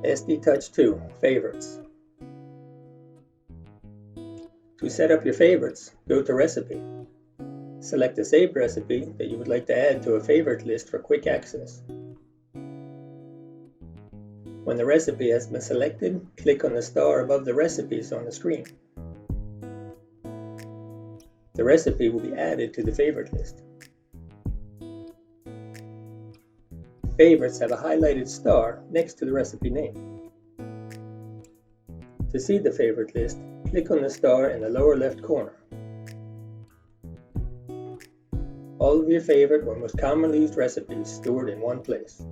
SD Touch 2 Favorites. To set up your favorites, go to Recipe. Select a saved recipe that you would like to add to a favorite list for quick access. When the recipe has been selected, click on the star above the recipes on the screen. The recipe will be added to the favorite list. Favorites have a highlighted star next to the recipe name. To see the favorite list, click on the star in the lower left corner. All of your favorite or most commonly used recipes stored in one place.